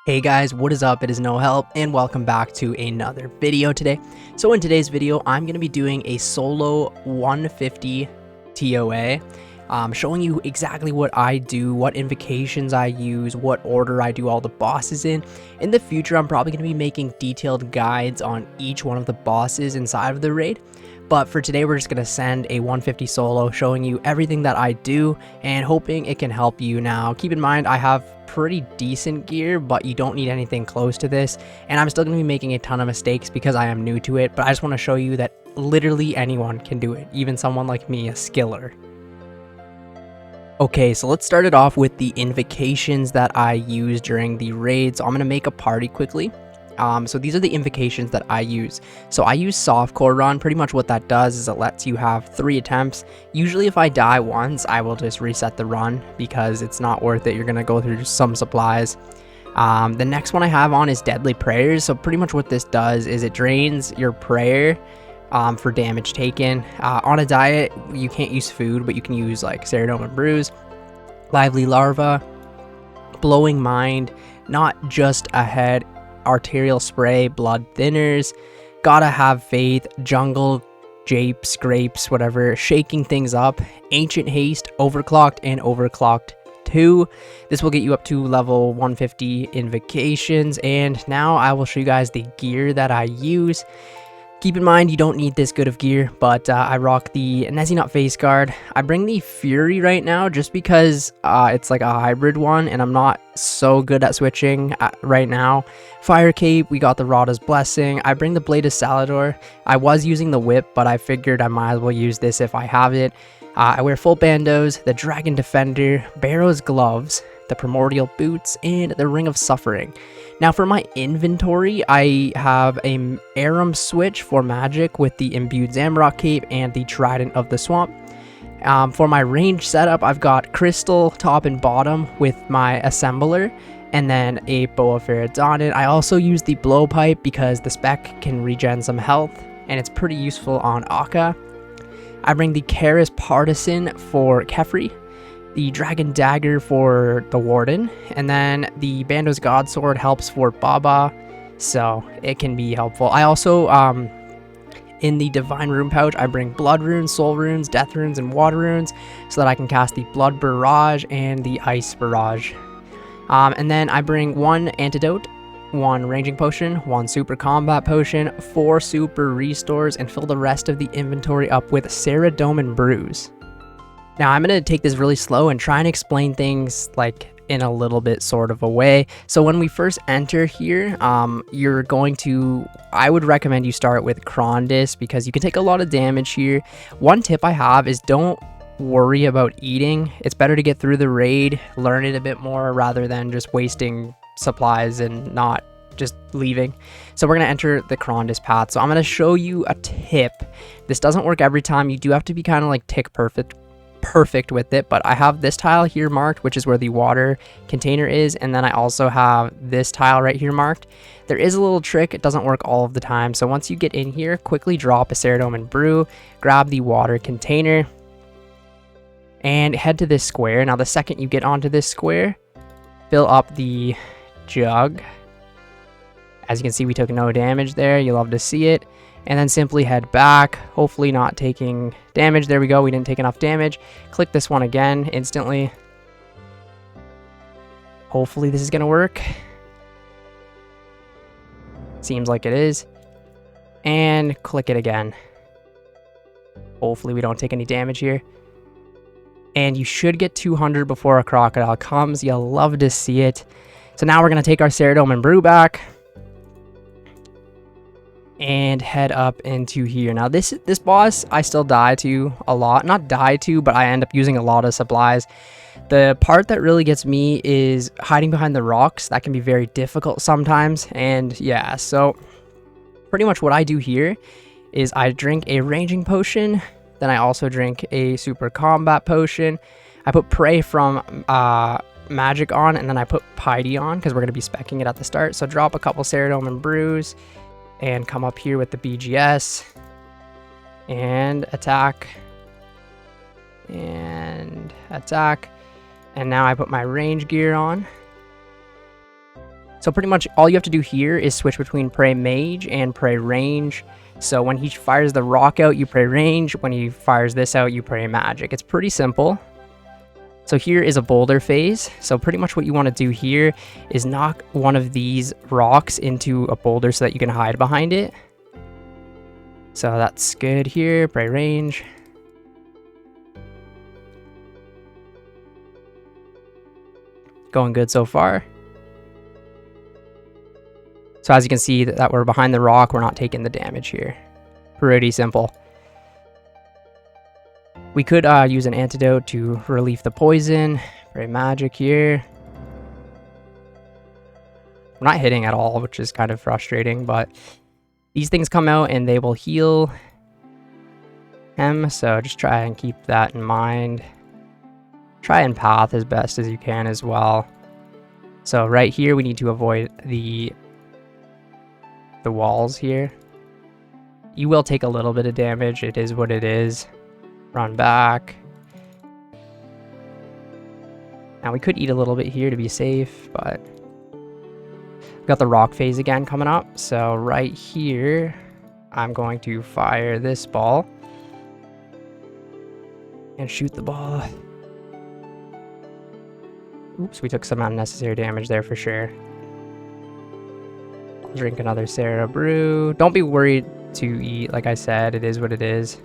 Hey guys, what is up? It is No Help and welcome back to another video today. So in today's video, I'm going to be doing a solo 150 TOA, showing you exactly what I do, what invocations I use, what order I do all the bosses in. In the future, I'm probably going to be making detailed guides on each one of the bosses inside of the raid. But for today, we're just going to send a 150 solo showing you everything that I do and hoping it can help you. Now, keep in mind, I have pretty decent gear, but you don't need anything close to this. And I'm still going to be making a ton of mistakes because I am new to it. But I just want to show you that literally anyone can do it, even someone like me, a skiller. Okay, so let's start it off with the invocations that I use during the raid. So I'm going to make a party quickly. So these are the invocations that I use. So I use softcore run. Pretty much what that does is it lets you have 3 attempts. Usually if I die once, I will just reset the run because it's not worth it. You're going to go through some supplies. The next one I have on is deadly prayers. So pretty much what this does is it drains your prayer for damage taken. On a diet, you can't use food, but you can use like Ceridome and Bruise, lively larva, blowing mind, not just a head, arterial spray, blood thinners, gotta have faith, jungle, japes, grapes, whatever, shaking things up, ancient haste, overclocked, and overclocked 2. This will get you up to level 150 invocations. And now I will show you guys the gear that I use. Keep in mind, you don't need this good of gear, but I rock the Nezinut face guard. I bring the Fury right now just because it's like a hybrid one, and I'm not so good at switching right now. Fire cape, we got the Rada's blessing. I bring the Blade of Salador. I was using the whip, but I figured I might as well use this if I have it. I wear full bandos, the Dragon Defender, Barrow's gloves, the Primordial boots, and the Ring of Suffering. Now for my inventory, I have a Aram switch for magic with the imbued Zamrock cape and the Trident of the Swamp. For my range setup, I've got crystal top and bottom with my assembler, and then a Bow of Ferrodonid. I also use the blowpipe because the spec can regen some health, and it's pretty useful on Akka. I bring the Karis Partisan for Kephri, the Dragon Dagger for the Warden, and then the Bando's Godsword helps for Baba, so it can be helpful. I also, in the Divine Rune pouch, I bring Blood Runes, Soul Runes, Death Runes, and Water Runes, so that I can cast the Blood Barrage and the Ice Barrage. And then I bring 1 Antidote, 1 Ranging Potion, 1 Super Combat Potion, 4 Super Restores, and fill the rest of the inventory up with Ceridome and Bruise. Now, I'm going to take this really slow and try and explain things like in a little bit sort of a way. So when we first enter here, you're going to, I would recommend you start with Krondis because you can take a lot of damage here. One tip I have is don't worry about eating. It's better to get through the raid, learn it a bit more rather than just wasting supplies and not just leaving. So we're going to enter the Krondis path. So I'm going to show you a tip. This doesn't work every time. You do have to be kind of like tick perfect with it, but I have this tile here marked, which is where the water container is, and then I also have this tile right here marked. There is a little trick. It doesn't work all of the time. So once you get in here, quickly drop a Ceridome and Brew, grab the water container, and head to this square. Now the second you get onto this square, fill up the jug. As you can see, we took no damage there. You love to see it. And then simply head back, hopefully not taking damage. There we go, we didn't take enough damage. Click this one again instantly. Hopefully this is gonna work. Seems like it is. And click it again. Hopefully we don't take any damage here. And you should get 200 before a crocodile comes. You'll love to see it. So now we're gonna take our Ceridome and Brew back and head up into here. Now this boss I still die to a lot. Not die to, but I end up using a lot of supplies. The part that really gets me is hiding behind the rocks. That can be very difficult sometimes. And yeah, so pretty much what I do here is I drink a ranging potion. Then I also drink a super combat potion. I put Prey from magic on, and then I put Piety on because we're going to be speccing it at the start. So drop a couple Ceridome and Brews, and come up here with the BGS and attack and attack. And now I put my range gear on. So pretty much all you have to do here is switch between pray mage and pray range. So when he fires the rock out, you pray range. When he fires this out, you pray magic. It's pretty simple. So here is a boulder phase. So pretty much what you want to do here is knock one of these rocks into a boulder so that you can hide behind it. So that's good here. Pray range. Going good so far. So as you can see that we're behind the rock, we're not taking the damage here. Pretty simple. We could use an antidote to relieve the poison. Pray magic here. We're not hitting at all, which is kind of frustrating, but these things come out and they will heal him. So just try and keep that in mind. Try and path as best as you can as well. So right here, we need to avoid the walls here. You will take a little bit of damage. It is what it is. Run back. Now we could eat a little bit here to be safe, but we've got the rock phase again coming up. So right here, I'm going to fire this ball and shoot the ball. Oops, we took some unnecessary damage there for sure. Drink another Sarah brew. Don't be worried to eat. Like I said, it is what it is.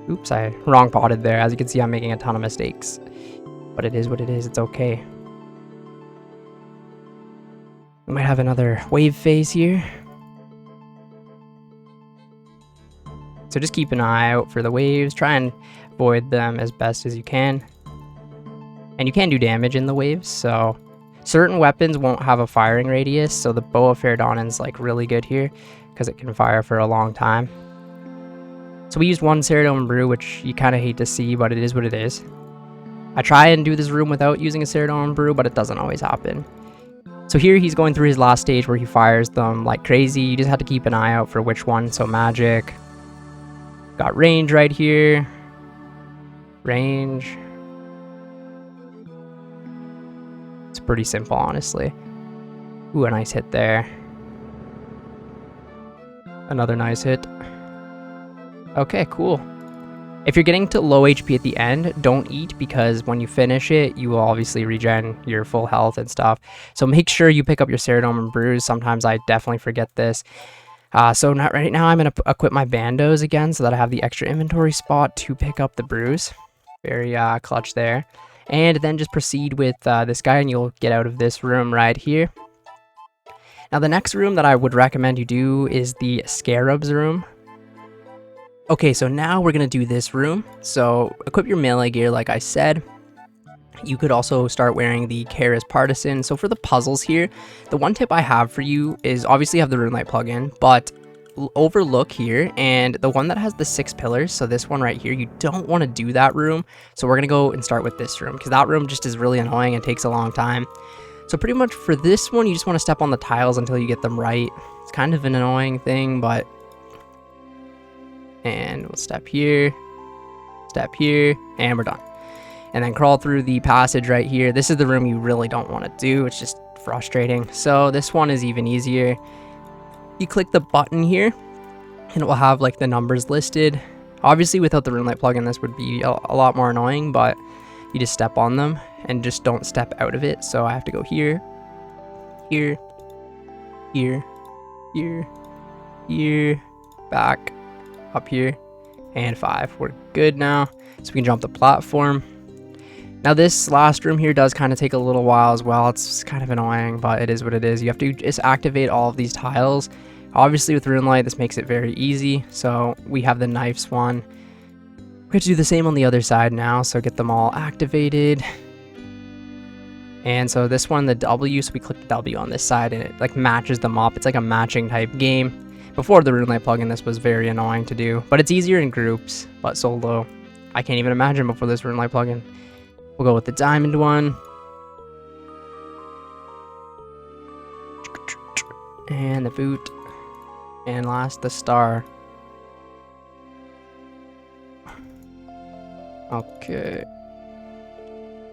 Oops, I wrong potted there. As you can see, I'm making a ton of mistakes. But it is what it is. It's okay. We might have another wave phase here. So just keep an eye out for the waves. Try and avoid them as best as you can. And you can do damage in the waves, so certain weapons won't have a firing radius, so the bow of Prifddinas like really good here because it can fire for a long time. So we used one Ceridome brew, which you kind of hate to see, but it is what it is. I try and do this room without using a Ceridome brew, but it doesn't always happen. So here he's going through his last stage where he fires them like crazy. You just have to keep an eye out for which one. So magic. Got range right here. Range. It's pretty simple, honestly. Ooh, a nice hit there. Another nice hit. Okay, cool. If you're getting to low HP at the end, don't eat because when you finish it, you will obviously regen your full health and stuff. So make sure you pick up your Ceridome and brews. Sometimes I definitely forget this. So not right now, I'm going to equip my bandos again so that I have the extra inventory spot to pick up the brews. Very clutch there. And then just proceed with this guy and you'll get out of this room right here. Now the next room that I would recommend you do is the Scarabs room. Okay, so now we're going to do this room. So equip your melee gear like I said. You could also start wearing the Karis Partisan. So for the puzzles here, the one tip I have for you is obviously have the Runelite plugin, but overlook here and the one that has the 6 pillars. So this one right here, you don't want to do that room. So we're going to go and start with this room because that room just is really annoying and takes a long time. So pretty much for this one, you just want to step on the tiles until you get them right. It's kind of an annoying thing, but... And we'll step here, and we're done. And then crawl through the passage right here. This is the room you really don't want to do. It's just frustrating. So this one is even easier. You click the button here, and it will have like the numbers listed. Obviously, without the Runelite plugin, this would be a lot more annoying, but you just step on them and just don't step out of it. So I have to go here, here, here, here, here, back, up here, and 5. We're good now. So we can jump the platform. Now this last room here does kind of take a little while as well. It's kind of annoying, but it is what it is. You have to just activate all of these tiles. Obviously with Runelite, this makes it very easy. So we have the knives one. We have to do the same on the other side now. So get them all activated. And so this one, the W, so we click the W on this side and it like matches them up. It's like a matching type game. Before the Runelite plugin, this was very annoying to do, but it's easier in groups, but solo, I can't even imagine before this Runelite plugin. We'll go with the diamond one. And the boot. And last, the star. Okay.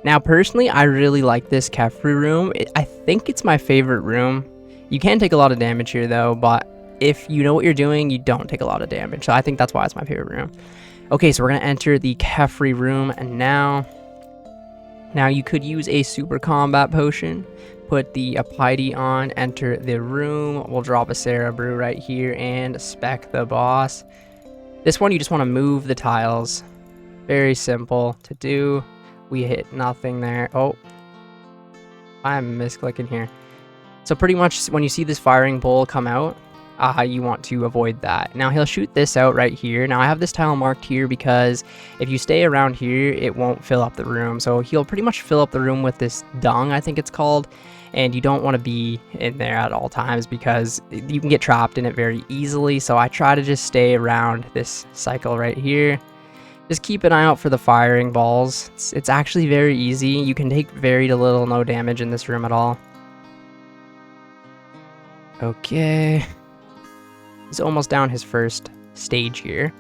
Now, personally, I really like this Kephri room. I think it's my favorite room. You can take a lot of damage here, though, but if you know what you're doing, you don't take a lot of damage. So I think that's why it's my favorite room. Okay, so we're going to enter the Kephri room, and now you could use a super combat potion. Put the Piety on, enter the room. We'll drop a Sarah Brew right here and spec the boss. This one, you just want to move the tiles. Very simple to do. We hit nothing there. Oh, I'm misclicking here. So pretty much when you see this firing bowl come out, you want to avoid that. Now he'll shoot this out right here. Now I have this tile marked here because if you stay around here, it won't fill up the room. So he'll pretty much fill up the room with this dung, I think it's called. And you don't want to be in there at all times because you can get trapped in it very easily. So I try to just stay around this cycle right here. Just keep an eye out for the firing balls. It's actually very easy. You can take very little, no damage in this room at all. Okay. He's almost down his first stage here.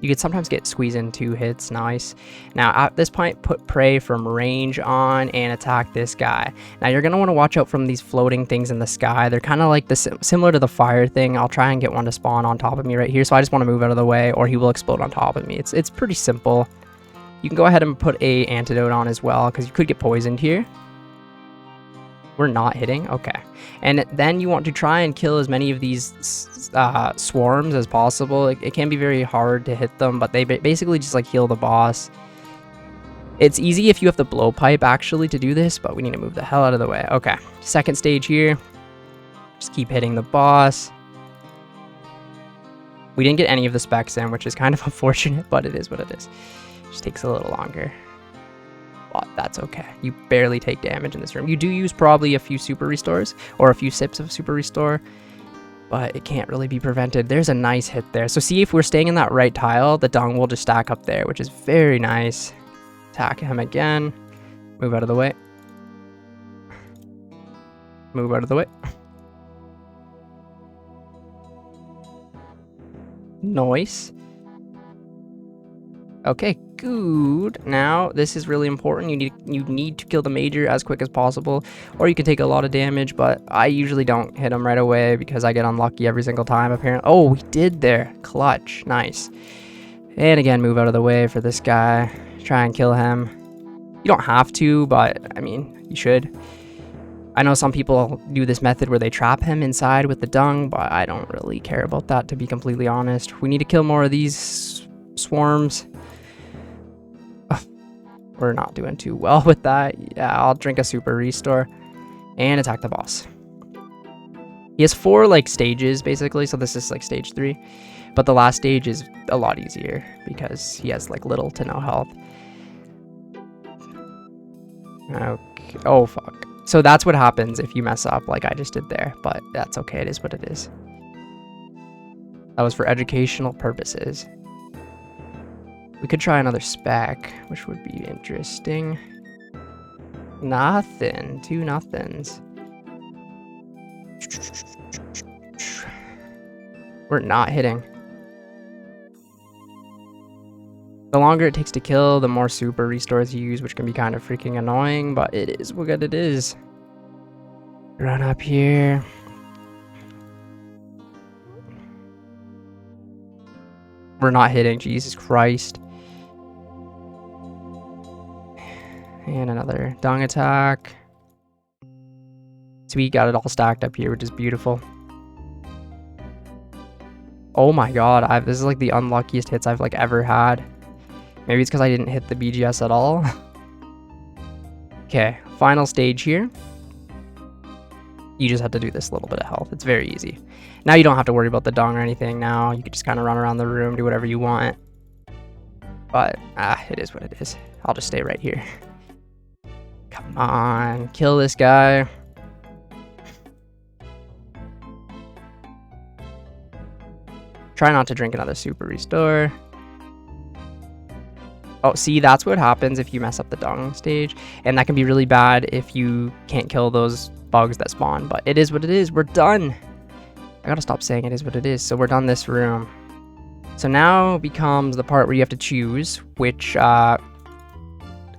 You could sometimes get squeezed in 2 hits. Nice. Now, at this point, put Prey from range on and attack this guy. Now, you're going to want to watch out from these floating things in the sky. They're kind of like similar to the fire thing. I'll try and get one to spawn on top of me right here. So I just want to move out of the way or he will explode on top of me. It's pretty simple. You can go ahead and put a antidote on as well because you could get poisoned here. We're not hitting. Okay. And then you want to try and kill as many of these swarms as possible. It can be very hard to hit them, but they basically just like heal the boss. It's easy if you have the blowpipe actually to do this, but we need to move the hell out of the way. Okay. Second stage here. Just keep hitting the boss. We didn't get any of the specs in, which is kind of unfortunate, but it is what it is. Just takes a little longer. But that's okay. You barely take damage in this room. You do use probably a few super restores or a few sips of super restore, but it can't really be prevented. There's a nice hit there. So see if we're staying in that right tile, the dung will just stack up there, which is very nice. Attack him again. Move out of the way. Move out of the way. Nice. Okay, good. Now, this is really important. You need to kill the major as quick as possible, or you can take a lot of damage, but I usually don't hit him right away because I get unlucky every single time, apparently. Oh, we did there. Clutch. Nice. And again, move out of the way for this guy. Try and kill him. You don't have to, but, I mean, you should. I know some people do this method where they trap him inside with the dung, but I don't really care about that, to be completely honest. We need to kill more of these swarms. We're not doing too well with that. Yeah, I'll drink a super restore and attack the boss. He has 4 like stages basically, so this is like stage 3, but the last stage is a lot easier because he has like little to no health. Okay. Oh fuck. So that's what happens if you mess up like I just did there, but that's okay. It is what it is. That was for educational purposes. We could try another spec, which would be interesting. Nothing. 2 nothings. We're not hitting. The longer it takes to kill, the more super restores you use, which can be kind of freaking annoying, but it is what it is. Run up here. We're not hitting. Jesus Christ. And another dung attack. So we got it all stacked up here, which is beautiful. Oh my god, this is like the unluckiest hits I've like ever had. Maybe it's because I didn't hit the BGS at all. Okay, final stage here. You just have to do this little bit of health. It's very easy. Now you don't have to worry about the dung or anything now. You can just kind of run around the room, do whatever you want. But, it is what it is. I'll just stay right here. Come on, kill this guy. Try not to drink another super restore. Oh, see, that's what happens if you mess up the dung stage. And that can be really bad if you can't kill those bugs that spawn. But it is what it is. We're done. I gotta stop saying it is what it is. So we're done this room. So now becomes the part where you have to choose which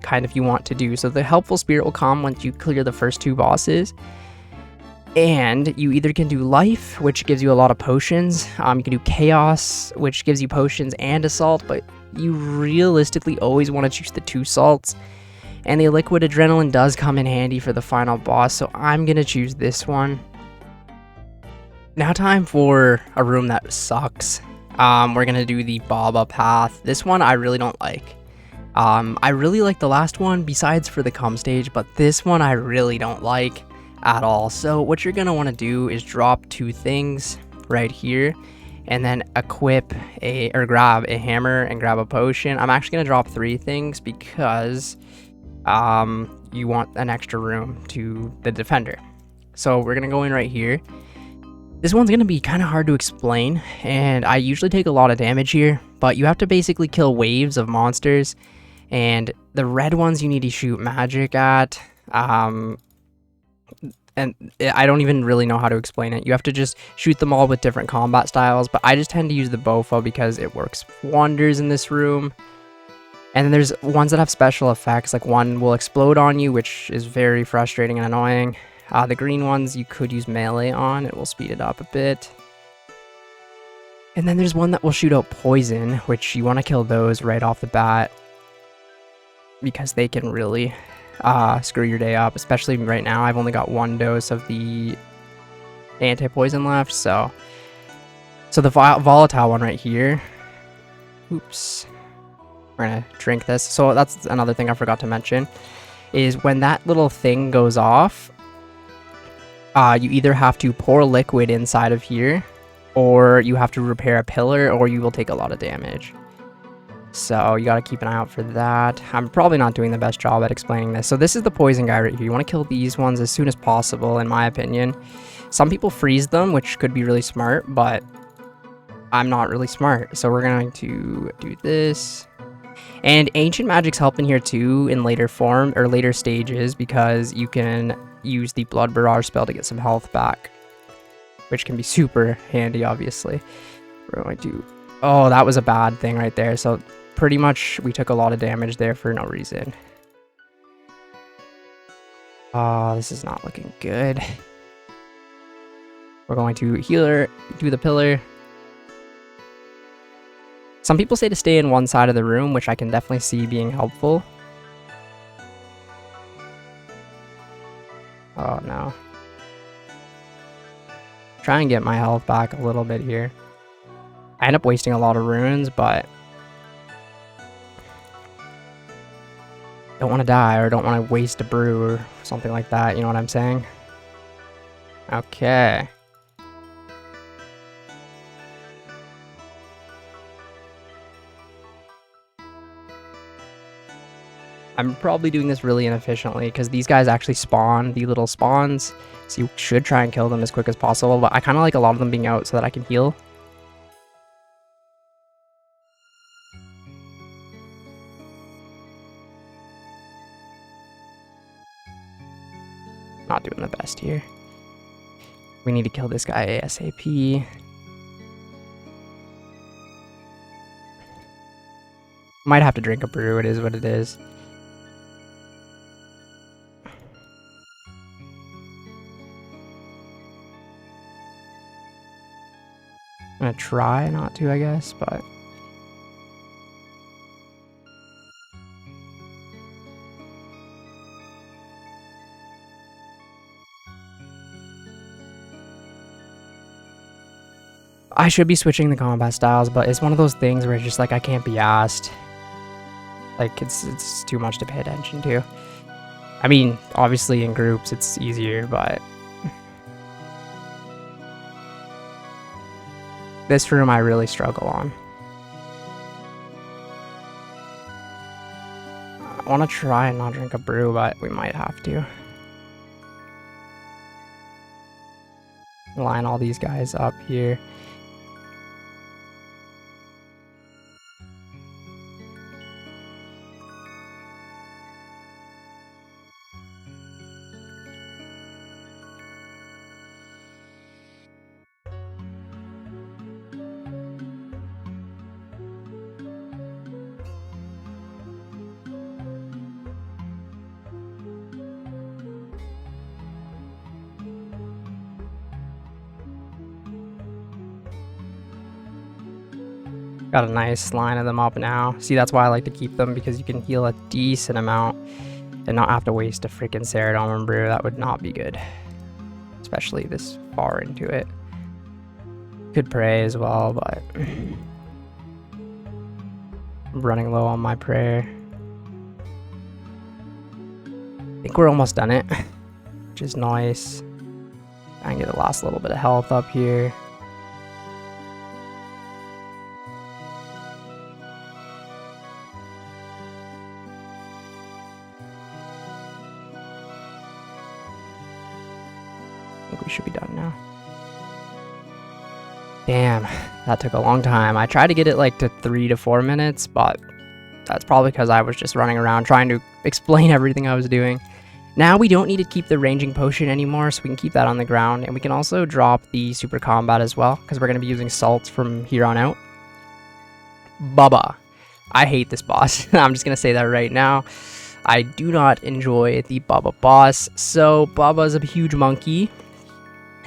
kind of you want to do. So the helpful spirit will come once you clear the first 2 bosses. And you either can do life, which gives you a lot of potions. You can do chaos, which gives you potions and assault, but you realistically always want to choose the 2 salts. And the liquid adrenaline does come in handy for the final boss, so I'm going to choose this one. Now time for a room that sucks. We're going to do the Baba path. This one I really don't like. I really like the last one besides for the come stage, but this one I really don't like at all. So what you're going to want to do is drop 2 things right here and then equip grab a hammer and grab a potion. I'm actually going to drop 3 things because you want an extra room to the defender. So we're going to go in right here. This one's going to be kind of hard to explain, and I usually take a lot of damage here, but you have to basically kill waves of monsters, and the red ones you need to shoot magic at, and I don't even really know how to explain it. You have to just shoot them all with different combat styles, but I just tend to use the Bofo because it works wonders in this room. And then there's ones that have special effects, like one will explode on you, which is very frustrating and annoying. The green ones you could use melee on, it will speed it up a bit. And then there's one that will shoot out poison, which you want to kill those right off the bat because they can really screw your day up, especially right now. I've only got 1 dose of the anti-poison left, so the volatile one right here. Oops. We're gonna drink this. So that's another thing I forgot to mention, is when that little thing goes off, you either have to pour liquid inside of here, or you have to repair a pillar, or you will take a lot of damage. So you gotta keep an eye out for that. I'm probably not doing the best job at explaining this. So this is the poison guy right here. You want to kill these ones as soon as possible, in my opinion. Some people freeze them, which could be really smart, but I'm not really smart. So we're going to do this. And ancient magic's helping here too in later form or later stages, because you can use the blood barrage spell to get some health back, which can be super handy, obviously. We're going to... Oh, that was a bad thing right there. So pretty much we took a lot of damage there for no reason. Oh, this is not looking good. We're going to healer, do the pillar. Some people say to stay in one side of the room, which I can definitely see being helpful. Oh no. Try and get my health back a little bit here. I end up wasting a lot of runes, but don't want to die or don't want to waste a brew or something like that, you know what I'm saying? Okay. I'm probably doing this really inefficiently because these guys actually spawn the little spawns, so you should try and kill them as quick as possible, but I kind of like a lot of them being out so that I can heal. Not doing the best here. We need to kill this guy ASAP. Might have to drink a brew, it is what it is. I'm gonna try not to, I guess, but... I should be switching the combat styles, but it's one of those things where it's just like I can't be asked. Like, it's too much to pay attention to. I mean, obviously in groups it's easier, but... This room I really struggle on. I want to try and not drink a brew, but we might have to. Line all these guys up here. Got a nice line of them up now. See, that's why I like to keep them, because you can heal a decent amount and not have to waste a freaking Ceridon brew. That would not be good, especially this far into it. Could pray as well, but I'm running low on my prayer. I think we're almost done it, which is nice. I can get the last little bit of health up here. I think we should be done now. Damn, that took a long time. I tried to get it like to 3 to 4 minutes, but that's probably because I was just running around trying to explain everything I was doing. Now we don't need to keep the ranging potion anymore, so we can keep that on the ground. And we can also drop the super combat as well, because we're going to be using salts from here on out. Bubba. I hate this boss. I'm just going to say that right now. I do not enjoy the Bubba boss. So Bubba's a huge monkey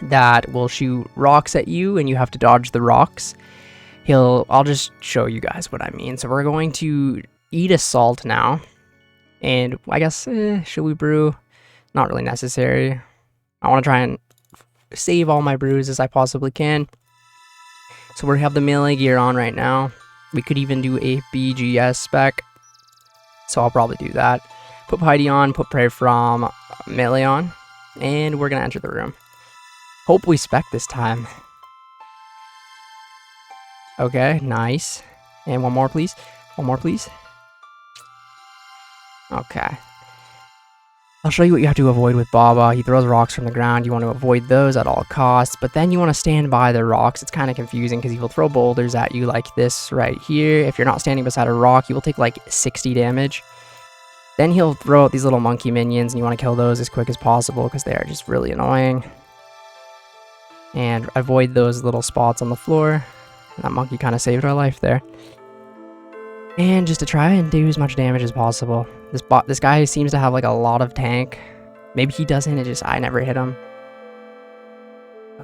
that will shoot rocks at you, and you have to dodge the rocks. I'll just show you guys what I mean. So we're going to eat a salt now. And I guess, should we brew? Not really necessary. I want to try and save all my brews as I possibly can. So we have the melee gear on right now. We could even do a BGS spec. So I'll probably do that. Put Piety on, put Prayer from melee on. And we're going to enter the room. Hope we spec this time. Okay, nice. And one more, please. One more, please. Okay. I'll show you what you have to avoid with Baba. He throws rocks from the ground. You want to avoid those at all costs, but then you want to stand by the rocks. It's kind of confusing because he will throw boulders at you like this right here. If you're not standing beside a rock, you will take like 60 damage. Then he'll throw out these little monkey minions, and you want to kill those as quick as possible because they are just really annoying. And avoid those little spots on the floor. And that monkey kind of saved our life there. And just to try and do as much damage as possible. This guy seems to have like a lot of tank. Maybe he doesn't, it just I never hit him.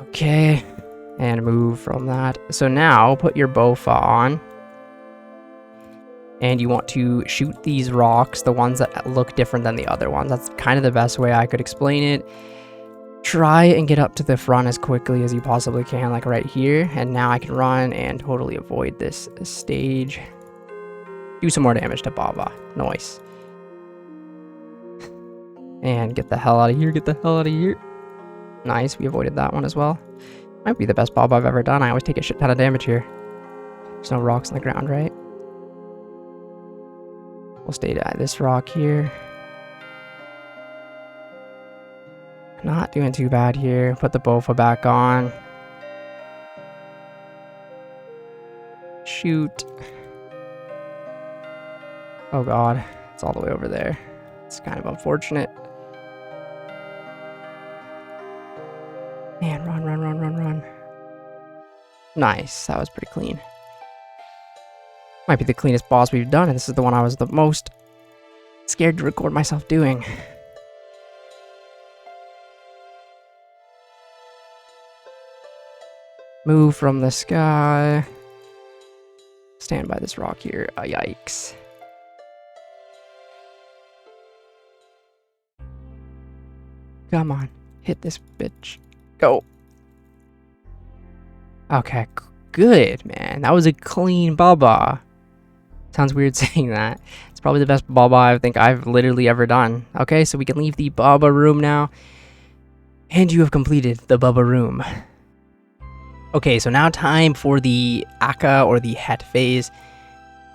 Okay. And move from that. So now put your Bofa on. And you want to shoot these rocks, the ones that look different than the other ones. That's kind of the best way I could explain it. Try and get up to the front as quickly as you possibly can, like right here. And now I can run and totally avoid this stage. Do some more damage to Baba. Nice. And get the hell out of here. Get the hell out of here. Nice. We avoided that one as well. Might be the best Baba I've ever done. I always take a shit ton of damage here. There's no rocks on the ground, right? We'll stay at this rock here. Not doing too bad here. Put the Bofa back on. Shoot. Oh god, it's all the way over there. It's kind of unfortunate. Man, run, run, run, run, run. Nice, that was pretty clean. Might be the cleanest boss we've done, and this is the one I was the most scared to record myself doing. Move from the sky. Stand by this rock here. Oh, yikes. Come on. Hit this bitch. Go. Okay. Good, man. That was a clean Baba. Sounds weird saying that. It's probably the best Baba I think I've literally ever done. Okay, so we can leave the Baba room now. And you have completed the Baba room. Okay, so now time for the Akka or the Het phase.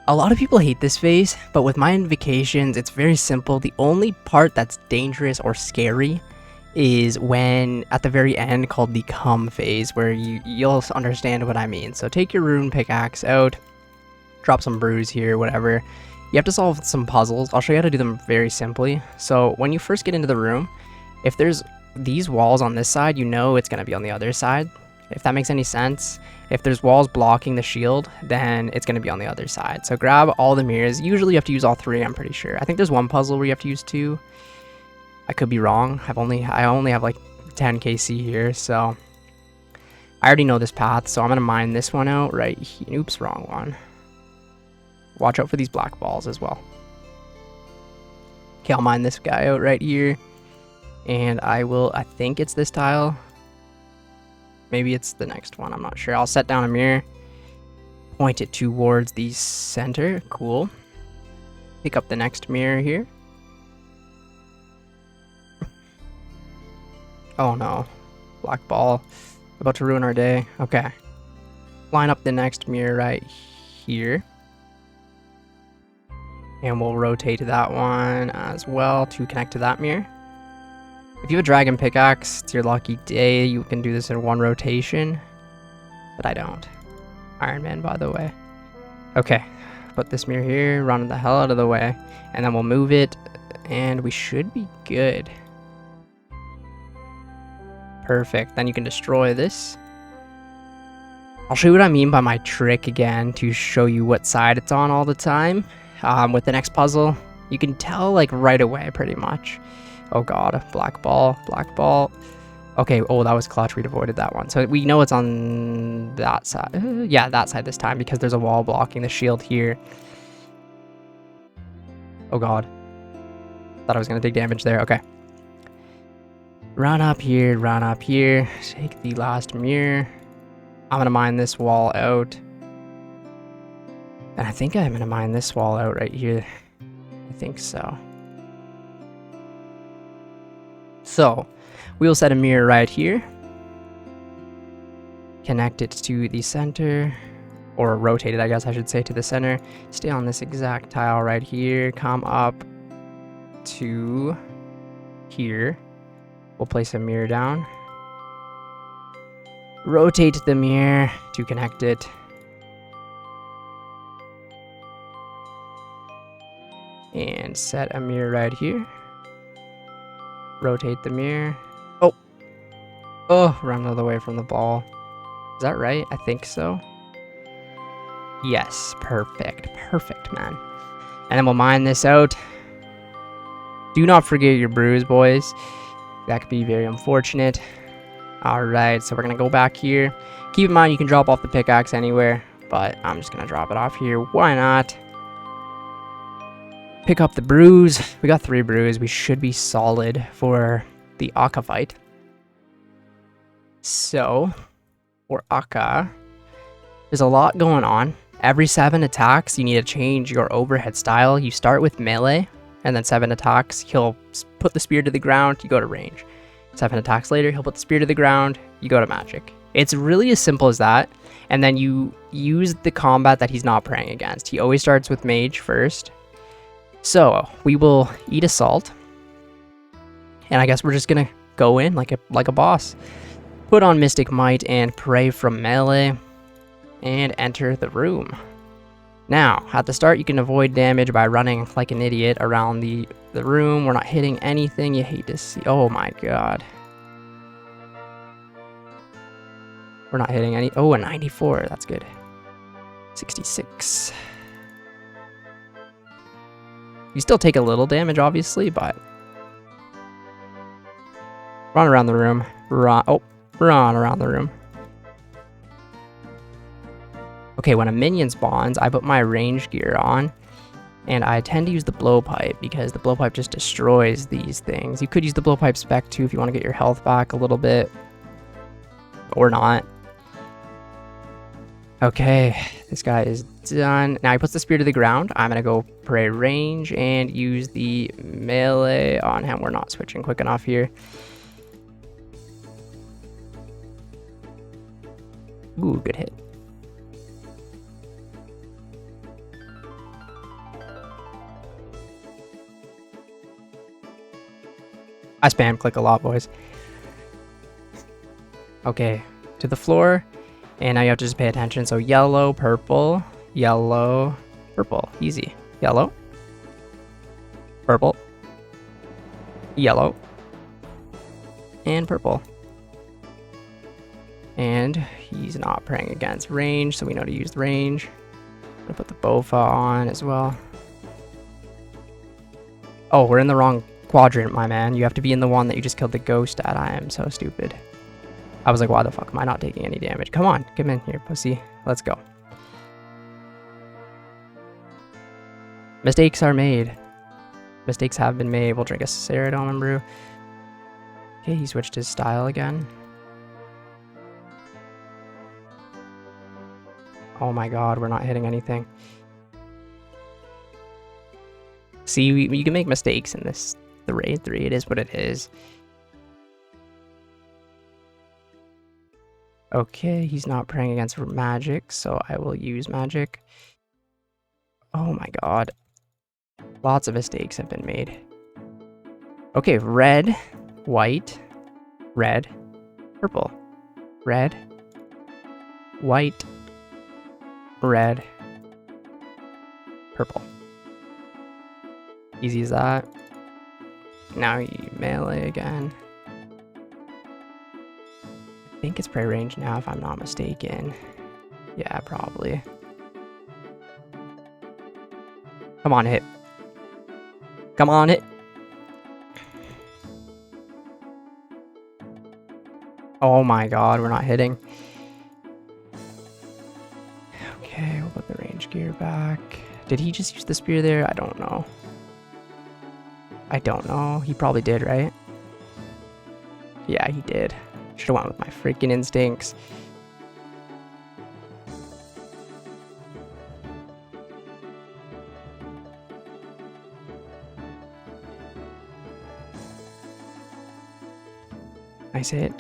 A lot of people hate this phase, but with my invocations, it's very simple. The only part that's dangerous or scary is when at the very end called the Come phase, where you'll understand what I mean. So take your rune pickaxe out, drop some brews here, whatever. You have to solve some puzzles. I'll show you how to do them very simply. So when you first get into the room, if there's these walls on this side, you know it's going to be on the other side. If that makes any sense. If there's walls blocking the shield, then it's going to be on the other side. So grab all the mirrors. Usually you have to use all 3, I'm pretty sure. I think there's one puzzle where you have to use 2. I could be wrong. I only have like 10 KC here, so I already know this path, so I'm going to mine this one out right here. Oops, wrong one. Watch out for these black balls as well. Okay, I'll mine this guy out right here. And I think it's this tile. Maybe it's the next one, I'm not sure. I'll set down a mirror. Point it towards the center. Cool. Pick up the next mirror here. Oh no. Black ball. About to ruin our day. Okay. Line up the next mirror right here. And we'll rotate that one as well to connect to that mirror. If you have a dragon pickaxe, it's your lucky day. You can do this in one rotation. But I don't. Iron Man, by the way. Okay. Put this mirror here, run the hell out of the way, and then we'll move it, and we should be good. Perfect. Then you can destroy this. I'll show you what I mean by my trick again to show you what side it's on all the time. With the next puzzle, you can tell like right away pretty much. Oh god, black ball, black ball. Okay, oh, that was clutch. We'd avoided that one. So we know it's on that side. Yeah, that side this time because there's a wall blocking the shield here. Oh god. Thought I was going to take damage there. Okay. Run up here, run up here. Take the last mirror. I'm going to mine this wall out. And I think I'm going to mine this wall out right here. I think so. So, we will set a mirror right here. Connect it to the center. Or rotate it, I guess I should say, to the center. Stay on this exact tile right here. Come up to here. We'll place a mirror down. Rotate the mirror to connect it. And set a mirror right here. Rotate the mirror. Oh, run out of the way from the ball. Is that right? I think so. Yes, perfect. Perfect, man. And then we'll mine this out. Do not forget your brews, boys. That could be very unfortunate. Alright, so we're going to go back here. Keep in mind you can drop off the pickaxe anywhere, but I'm just going to drop it off here. Why not? Pick up the brews. We got 3 brews. We should be solid for the Akka fight. So, for Akka, there's a lot going on. Every 7 attacks, you need to change your overhead style. You start with melee, and then 7 attacks, he'll put the spear to the ground, you go to range. 7 attacks later, he'll put the spear to the ground, you go to magic. It's really as simple as that, and then you use the combat that he's not praying against. He always starts with mage first. So, we will eat assault, and I guess we're just gonna go in like a boss. Put on Mystic Might and pray from melee, and enter the room. Now, at the start, you can avoid damage by running like an idiot around the room. We're not hitting anything you hate to see. Oh my god. We're not hitting any. Oh, a 94. That's good. 66. You still take a little damage, obviously, but run around the room. Run around the room. Okay, when a minion spawns, I put my range gear on, and I tend to use the blowpipe because the blowpipe just destroys these things. You could use the blowpipe spec too if you want to get your health back a little bit, or not. Okay, this guy is done. Now he puts the spear to the ground. I'm gonna go pray range and use the melee on him. We're not switching quick enough here. Ooh, good hit. I spam click a lot, boys. Okay, to the floor. And now you have to just pay attention. So yellow, purple, yellow, purple. Easy. Yellow, purple, yellow, and purple. And he's not praying against range, so we know to use range. I'm gonna put the Bofa on as well. Oh, we're in the wrong quadrant, my man. You have to be in the one that you just killed the ghost at. I am so stupid. I was like, why the fuck am I not taking any damage? Come on, come in here, pussy. Let's go. Mistakes are made. Mistakes have been made. We'll drink a Ceridon brew. Okay, he switched his style again. Oh my god, we're not hitting anything. See, you can make mistakes in this. The raid 3, it is what it is. Okay, he's not praying against magic, so I will use magic. Oh my god. Lots of mistakes have been made. Okay, red, white, red, purple, red, white, red, purple. Easy as that. Now you melee again. I think it's prey range now, if I'm not mistaken. Yeah, probably. Come on, hit. Come on, hit. Oh my god, we're not hitting. Okay, we'll put the range gear back. Did he just use the spear there? I don't know. I don't know. He probably did, right? Yeah, he did. Should have went with my freaking instincts. Nice hit.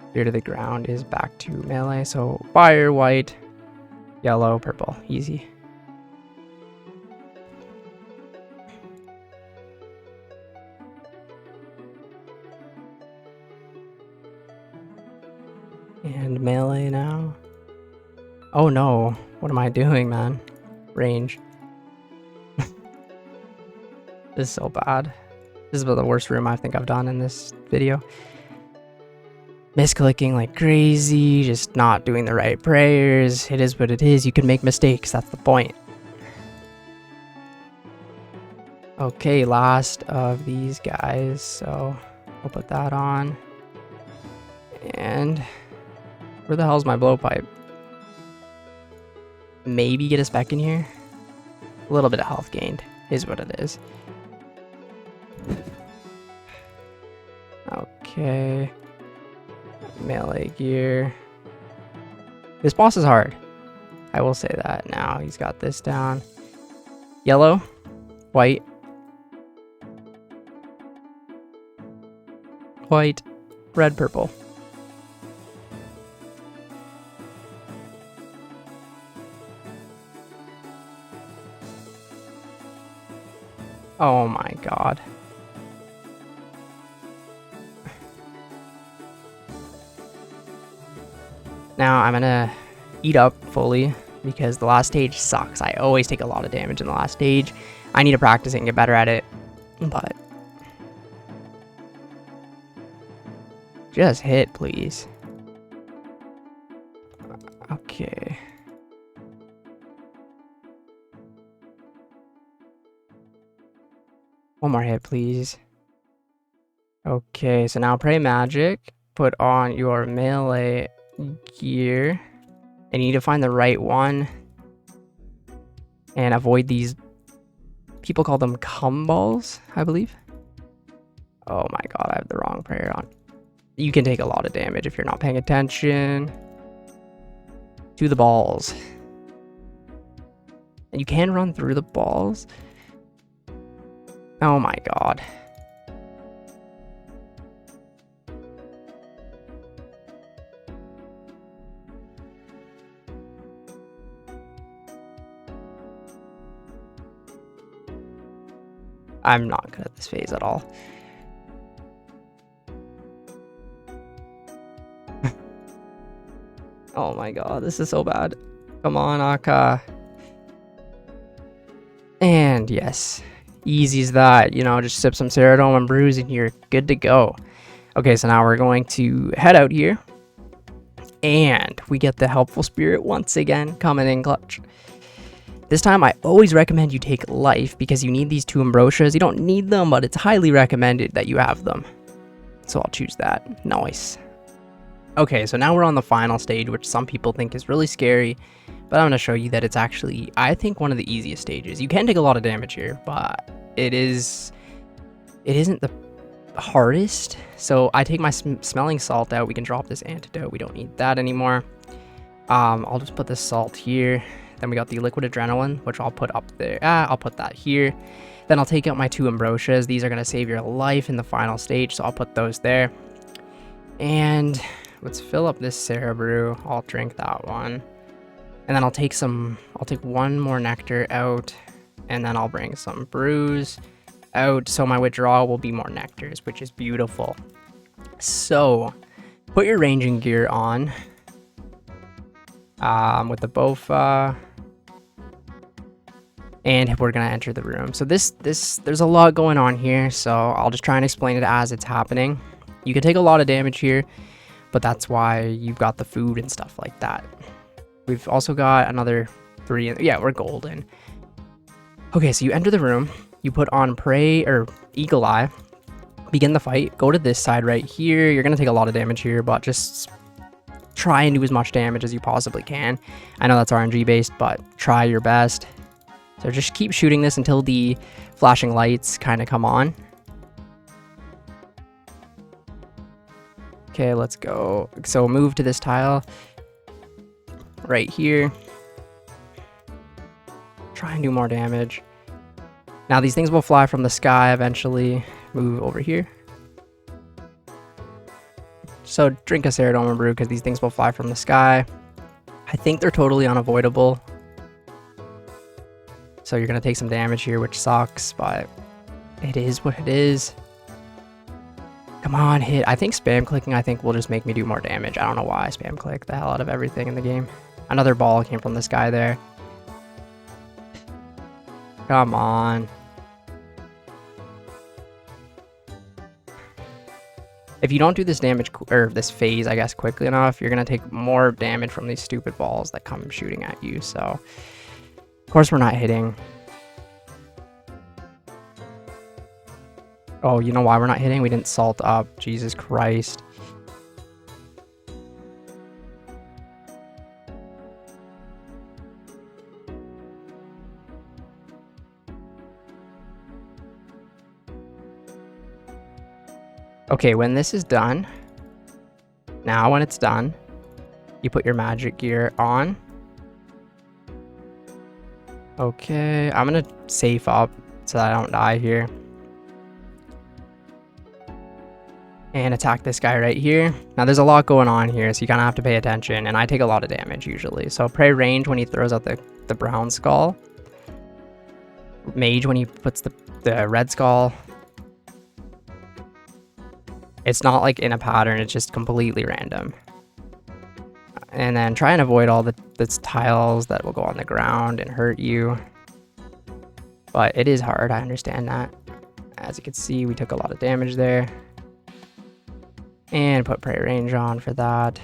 Spear to the ground is back to melee, so fire, white, yellow, purple. Easy. And melee now. Oh no, what am I doing, man? Range. This is so bad. This is about the worst room I think I've done in this video. Misclicking like crazy, just not doing the right prayers. It is what it is. You can make mistakes, that's the point. Okay, last of these guys, so we'll put that on. And where the hell's my blowpipe? Maybe get a spec in here. A little bit of health gained is what it is. Okay. Melee gear. This boss is hard. I will say that now. He's got this down. Yellow, white, white, red, purple. Oh my god. Now I'm gonna eat up fully because the last stage sucks. I always take a lot of damage in the last stage. I need to practice it and get better at it, but just hit, please. Okay. One more hit, please. Okay, so now pray magic. Put on your melee gear. And you need to find the right one. And avoid these. People call them cum balls, I believe. Oh my god, I have the wrong prayer on. You can take a lot of damage if you're not paying attention. To the balls. And you can run through the balls. Oh my god. I'm not good at this phase at all. Oh my god, this is so bad. Come on, Akka. And yes, easy as that. You know, just sip some Ceridon and brews and you're good to go. Okay, so now we're going to head out here. And we get the helpful spirit once again coming in clutch. This time, I always recommend you take life because you need these 2 ambrosias. You don't need them, but it's highly recommended that you have them. So I'll choose that. Nice. Okay, so now we're on the final stage, which some people think is really scary, But I'm going to show you that it's actually, I think, one of the easiest stages. You can take a lot of damage here, but it isn't the hardest. So I take my smelling salt out. We can drop this antidote. We don't need that anymore. I'll just put this salt here. Then we got the liquid adrenaline, which I'll put up there. I'll put that here. Then I'll take out my 2 ambrosias. These are going to save your life in the final stage, so I'll put those there. And let's fill up this Cerebrew. I'll drink that one. And then I'll take 1 more nectar out, and then I'll bring some brews out, so my withdrawal will be more nectars, which is beautiful. So put your ranging gear on with the Bofa, and we're gonna enter the room. So there's a lot going on here, so I'll just try and explain it as it's happening. You can take a lot of damage here, but that's why you've got the food and stuff like that. We've also got another 3. Yeah, we're golden. Okay, so you enter the room, you put on Prey or Eagle Eye, begin the fight, go to this side right here. You're gonna take a lot of damage here, but just try and do as much damage as you possibly can. I know that's RNG based, but try your best. So just keep shooting this until the flashing lights kind of come on. Okay, let's go. So move to this tile right here. Try and do more damage. Now these things will fly from the sky eventually. Move over here. So drink a Ceridoma brew because these things will fly from the sky. I think they're totally unavoidable. So you're going to take some damage here, which sucks, but it is what it is. Come on, hit. I think spam clicking, will just make me do more damage. I don't know why I spam click the hell out of everything in the game. Another ball came from the sky there. Come on. If you don't do this damage, or this phase, I guess, quickly enough, you're going to take more damage from these stupid balls that come shooting at you. So, of course, we're not hitting. Oh, you know why we're not hitting? We didn't salt up. Jesus Christ. Okay, when this is done, now when it's done, you put your magic gear on. Okay, I'm gonna safe up so that I don't die here. And attack this guy right here. Now there's a lot going on here, so you kind of have to pay attention, and I take a lot of damage usually. So Prey range when he throws out the brown skull. Mage when he puts the red skull. It's not like in a pattern, it's just completely random. And then try and avoid all the tiles that will go on the ground and hurt you. But it is hard, I understand that. As you can see, we took a lot of damage there. And put Prey range on for that.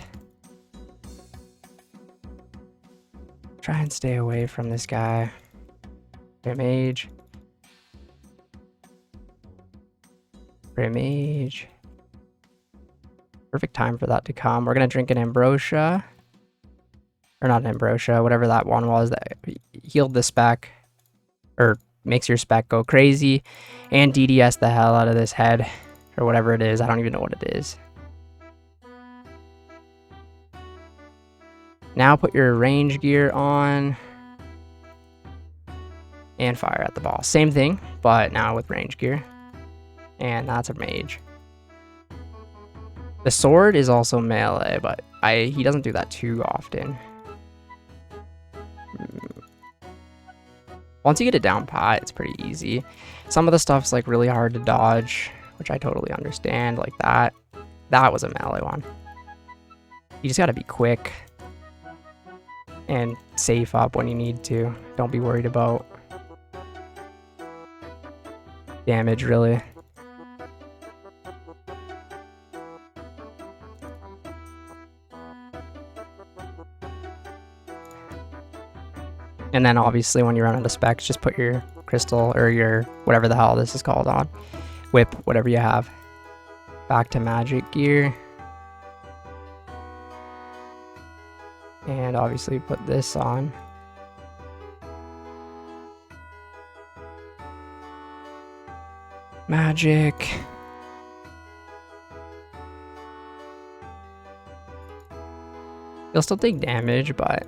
Try and stay away from this guy. Prey mage. Prey mage. Perfect time for that to come. We're going to drink an ambrosia. Or not an ambrosia, whatever that one was that healed the spec. Or makes your spec go crazy. And DDS the hell out of this head. Or whatever it is. I don't even know what it is. Now put your range gear on. And fire at the boss. Same thing, but now with range gear. And that's a mage. The sword is also melee, but he doesn't do that too often. Once you get it down pat, it's pretty easy. Some of the stuff's like really hard to dodge, which I totally understand, like that. That was a melee one. You just gotta be quick and safe up when you need to. Don't be worried about damage, really. And then obviously when you run out of specs, just put your crystal or your whatever the hell this is called on. Whip, whatever you have. Back to magic gear. And obviously put this on. Magic. You'll still take damage, but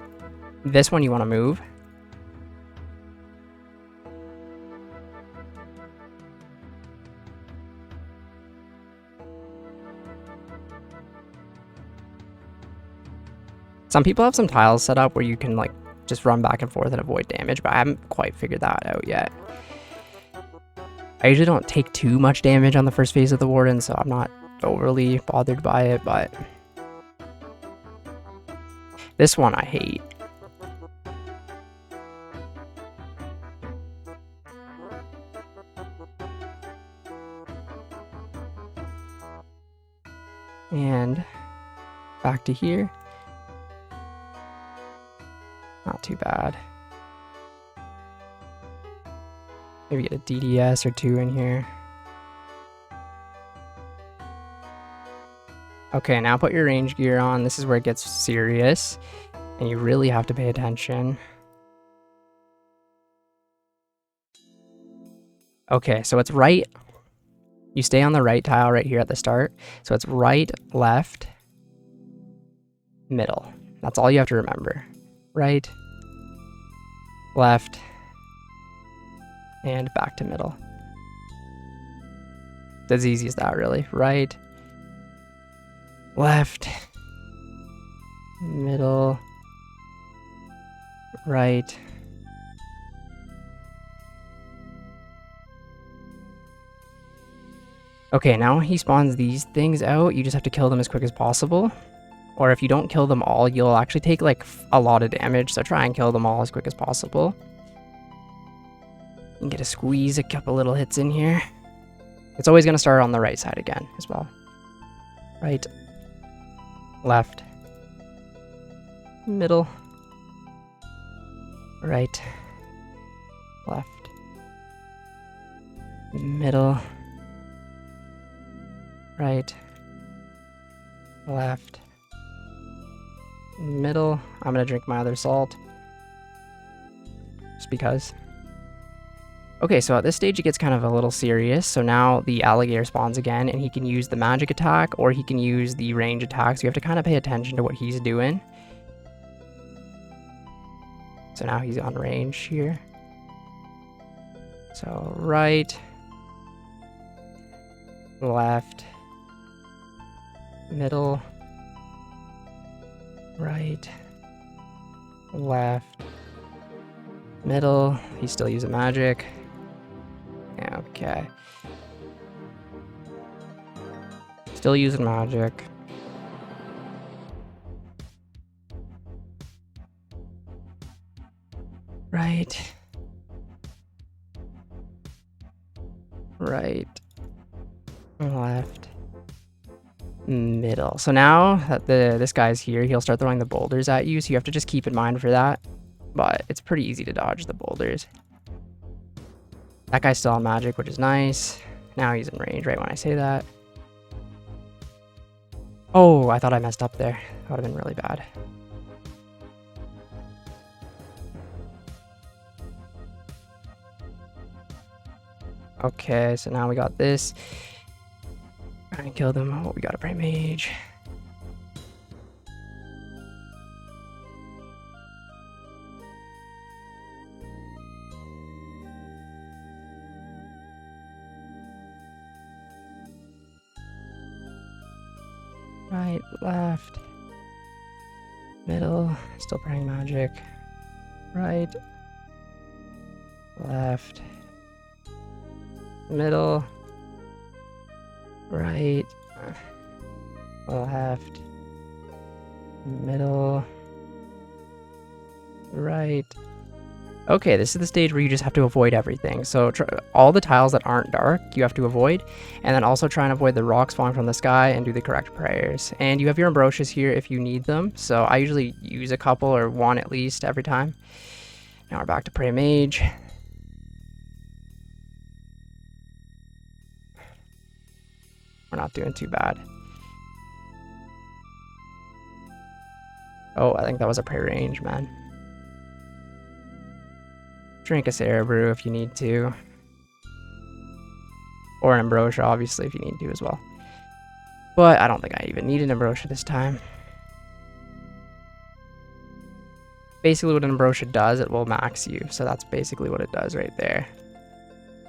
this one you want to move. Some people have some tiles set up where you can like just run back and forth and avoid damage, but I haven't quite figured that out yet. I usually don't take too much damage on the first phase of the Warden, so I'm not overly bothered by it, but this one I hate. And back to here. Not too bad. Maybe get a DDS or 2 in here. Okay, now put your range gear on. This is where it gets serious, and you really have to pay attention. Okay, so it's right. You stay on the right tile right here at the start. So it's right, left, middle. That's all you have to remember. Right, left, and back to middle. It's as easy as that, really. Right, left, middle, right. Okay, now he spawns these things out. You just have to kill them as quick as possible. Or if you don't kill them all, you'll actually take like a lot of damage. So try and kill them all as quick as possible. You can get a squeeze, a couple little hits in here. It's always going to start on the right side again as well. Right, left, middle, right, left, middle, right, left, middle. I'm gonna drink my other salt just because. Okay, so at this stage it gets kind of a little serious. So now the alligator spawns again, and he can use the magic attack or he can use the range attack. So you have to kind of pay attention to what he's doing. So now he's on range here. So right, left, middle, right, left, middle. He's still using magic. Okay. Still using magic. Right. Right. Left. Middle. So now that this guy's here, he'll start throwing the boulders at you, so you have to just keep in mind for that. But it's pretty easy to dodge the boulders. That guy's still on magic, which is nice. Now he's in range right when I say that. Oh, I thought I messed up there. That would have been really bad. Okay, so now we got this. Try and kill them. Oh, we got a Prime Mage. Right, left, middle, still praying magic. Right, left, middle, right, left, middle, right. Okay, this is the stage where you just have to avoid everything. So all the tiles that aren't dark, you have to avoid. And then also try and avoid the rocks falling from the sky and do the correct prayers. And you have your Ambrosias here if you need them. So I usually use a couple or one at least every time. Now we're back to Pray Mage. We're not doing too bad. Oh, I think that was a prearrange, man. Drink a Sarah Brew if you need to. Or an Ambrosia, obviously, if you need to as well. But I don't think I even need an Ambrosia this time. Basically what an Ambrosia does, it will max you. So that's basically what it does right there.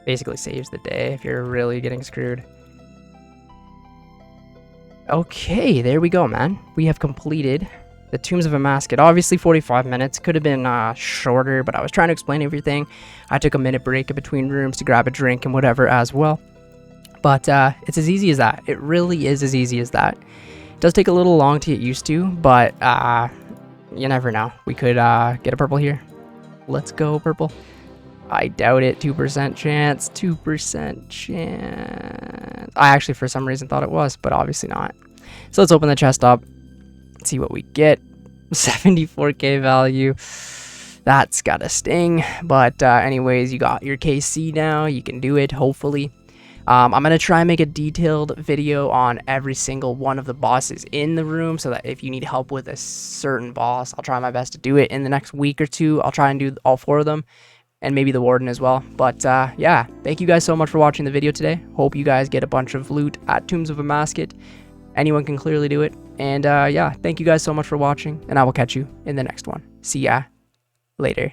Basically saves the day if you're really getting screwed. Okay, there we go, man. We have completed the Tombs of Amascut. Obviously 45 minutes. Could have been shorter, but I was trying to explain everything. I took a minute break in between rooms to grab a drink and whatever as well. But it's as easy as that. It really is as easy as that. It does take a little long to get used to, but you never know. We could get a purple here. Let's go, purple. I doubt it. 2% chance. 2% chance. I actually, for some reason, thought it was, but obviously not. So let's open the chest up. Let's see what we get. 74k value. That's gotta sting. But anyways, you got your KC now. You can do it, hopefully. I'm going to try and make a detailed video on every single one of the bosses in the room so that if you need help with a certain boss, I'll try my best to do it in the next week or two. I'll try and do all 4 of them and maybe the Warden as well. But yeah, thank you guys so much for watching the video today. Hope you guys get a bunch of loot at Tombs of Amascut. Anyone can clearly do it. And yeah, thank you guys so much for watching, and I will catch you in the next one. See ya later.